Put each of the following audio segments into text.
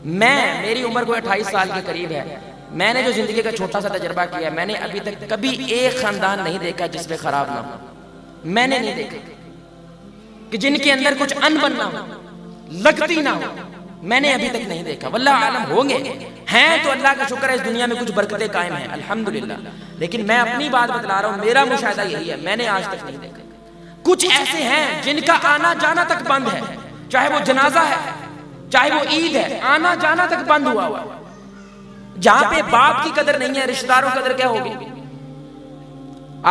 میری عمر کو 28 سال کے قریب ہے، میں نے جو زندگی کا چھوٹا سا تجربہ کیا ہے، میں نے ابھی تک کبھی ایک خاندان نہیں دیکھا جس میں خراب نہ ہو. میں نے نہیں دیکھا کہ جن کے اندر کچھ ان بن نہ ہو، لگتی نہ ہو. میں نے ابھی تک نہیں دیکھا. واللہ عالم ہوں گے، ہیں تو اللہ کا شکر ہے، اس دنیا میں کچھ برکتیں قائم ہیں الحمدللہ. لیکن میں اپنی بات بتلا رہا ہوں، میرا مشاہدہ یہی ہے، میں نے آج تک نہیں دیکھا. کچھ ایسے ہیں جن کا آنا جانا تک بند ہے، چاہے وہ جنازہ ہے، چاہے وہ عید ہے، آنا جانا تک بند ہوا ہوا. جہاں پہ باپ کی قدر نہیں ہے، رشتہ داروں کی قدر کیا ہوگی؟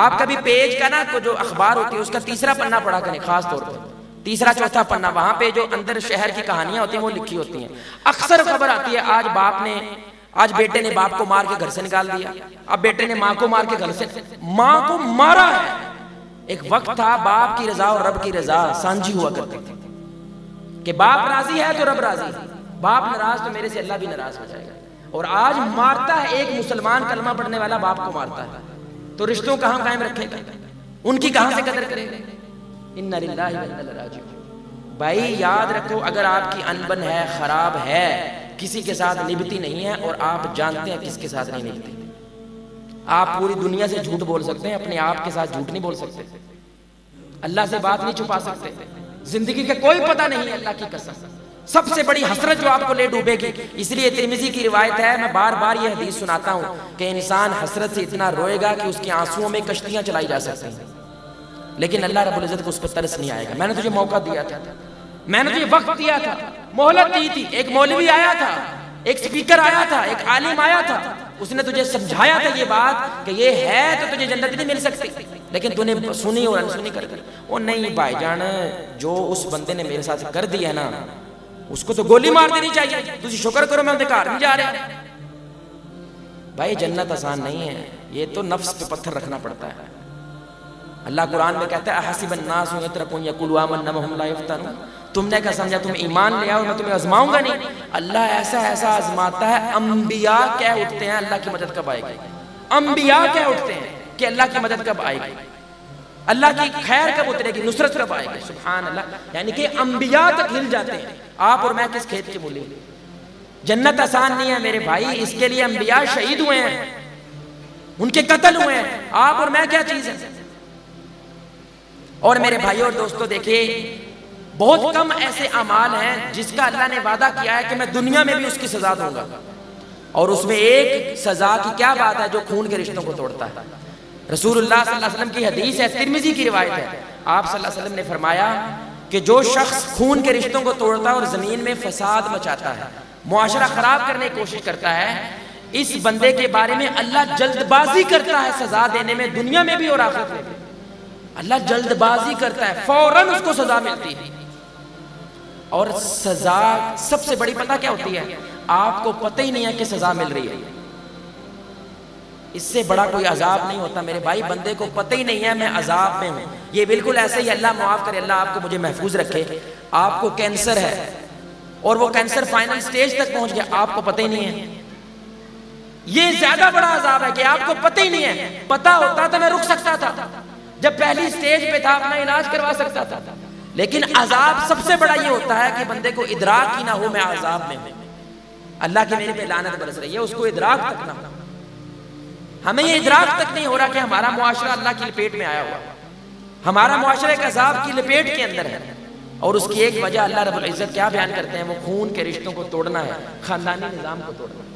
آپ کبھی پیج کا نا جو اخبار ہوتی ہے اس کا تیسرا پنہ پڑھا کریں، خاص طور پر تیسرا چوتھا پنہ، وہاں پہ جو اندر شہر کی کہانیاں ہوتی ہیں وہ لکھی ہوتی ہیں. اکثر خبر آتی ہے آج بیٹے نے باپ کو مار کے گھر سے نکال دیا، اب بیٹے نے ماں کو مار کے گھر سے، ماں کو مارا ہے. ایک وقت تھا باپ کی رضا اور رب کی رضا سانجھی ہوا کرتی تھی کہ باپ راضی ہے تو رب راضی ہے، باپ ناراض تو میرے سے اللہ بھی ناراض ہو جائے گا. اور آج مارتا ہے ایک مسلمان کلمہ پڑھنے والا باپ کو مارتا ہے، تو رشتوں کہاں قائم رکھے گا؟ ان کی کہاں سے قدر کرے گا؟ اِنَّا لِلَّهِ وَإِنَّا إِلَيْهِ رَاجِعُونَ. بھائی یاد رکھو، اگر آپ کی انبن ہے، خراب ہے، کسی کے ساتھ نبھتی نہیں ہے، اور آپ جانتے ہیں کس کے ساتھ نہیں نبھتی. آپ پوری دنیا سے جھوٹ بول سکتے ہیں، اپنے آپ کے ساتھ جھوٹ نہیں بول سکتے. اللہ سے بات نہیں چھپا سکتے. زندگی کا کوئی پتہ نہیں ہے، اللہ کی قسم. سب سے بڑی حسرت جو آپ کو لے ڈوبے گی، اس لیے ترمذی کی روایت ہے، میں بار بار یہ حدیث سناتا ہوں کہ انسان حسرت سے اتنا روئے گا کہ اس کے آنسوؤں میں کشتیاں چلائی جا سکتی ہیں، لیکن اللہ رب العزت کو اس پر ترس نہیں آئے گا. میں نے تجھے موقع دیا تھا، میں نے تجھے وقت دیا تھا، مہلت دی تھی. ایک مولوی آیا تھا، ایک سپیکر آیا تھا، ایک عالم آیا تھا، اس نے تجھے سمجھایا تھا یہ بات کہ یہ ہے تو تجھے جنت نہیں مل سکتی، لیکن تو نے سنی اور انسنی کر دی. وہ نہیں بھائی جان، جو اس بندے نے میرے ساتھ کر دیا نا، اس کو تو گولی مار دینی چاہیے. تجھے شکر کرو میں اندھے کار نہیں جا رہے. بھائی جنت آسان نہیں ہے، یہ تو نفس پہ پتھر رکھنا پڑتا ہے. اللہ قرآن میں کہتا ہے احسب الناس ان یترکوا ان یقولوا آمنا وهم لا یفتنون. تم نے کیا سمجھا تم ایمان لے آؤ میں تمہیں آزماؤں گا نہیں؟ اللہ ایسا آزماتا ہے. انبیاء کہہ اٹھتے ہیں اللہ کی مدد کب آئے گی، انبیاء کہہ اٹھتے ہیں کہ اللہ کی مدد کب آئے گی، اللہ کی خیر کب اترے گی، نصرت کب آئے گی. سبحان اللہ. یعنی کہ انبیاء تک ہل جاتے ہیں. آپ اور میں کس کھیت کے مولی؟ جنت آسان نہیں ہے میرے بھائی، اس کے لیے انبیاء شہید ہوئے ہیں، ان کے قتل ہوئے ہیں. آپ اور میں کیا چیز ہے؟ اور میرے بھائی اور دوستو دیکھیں، بہت کم ایسے اعمال ہیں جس کا اللہ نے وعدہ کیا ہے کہ میں دنیا میں بھی اس کی سزا دوں گا. اور اس میں ایک سزا کی کیا بات ہے؟ جو خون کے رشتوں کو توڑتا ہے. رسول اللہ صلی اللہ علیہ وسلم کی حدیث ہے، ترمذی کی روایت ہے. آپ صلی اللہ علیہ وسلم نے فرمایا کہ جو شخص خون کے رشتوں کو توڑتا ہے اور زمین میں فساد مچاتا ہے، معاشرہ خراب کرنے کی کوشش کرتا ہے، اس بندے کے بارے میں اللہ جلد بازی کرتا ہے سزا دینے میں، دنیا میں بھی اور آخرت میں بھی. اللہ جلد بازی کرتا ہے، فوراً اس کو سزا ملتی ہے. اور سزا سب سے بڑی پتہ کیا ہوتی ہے؟ آپ کو پتہ ہی نہیں ہے کہ سزا مل رہی ہے. اس سے بڑا کوئی عذاب نہیں ہوتا میرے بھائی. بندے کو پتہ ہی نہیں ہے میں عذاب میں ہوں. یہ بالکل ایسے ہی، اللہ معاف کرے، اللہ آپ کو مجھے محفوظ رکھے. آپ کو کینسر ہے اور وہ کینسر فائنل سٹیج تک پہنچ گیا، آپ کو پتہ ہی نہیں ہے. یہ زیادہ بڑا عذاب ہے کہ آپ کو پتہ ہی نہیں ہے. پتہ ہوتا تو میں رک سکتا تھا، جب پہلی سٹیج پہ تھا اپنا علاج کروا سکتا تھا. لیکن عذاب سب سے بڑا یہ ہوتا ہے کہ بندے کو ادراک ہی نہ ہو میں عذاب میں ہوں، اللہ کی میرے پہ لعنت برس رہی ہے، اس کو ادراک تک نہ ہو. ہمیں یہ ادراک تک نہیں ہو رہا کہ ہمارا معاشرہ اللہ کی لپیٹ میں آیا ہوا، ہمارا معاشرہ ایک عذاب کی لپیٹ کے اندر ہے. اور اس کی ایک وجہ اللہ رب العزت کیا بیان کرتے ہیں؟ وہ خون کے رشتوں کو توڑنا ہے، خاندانی نظام کو توڑنا ہے.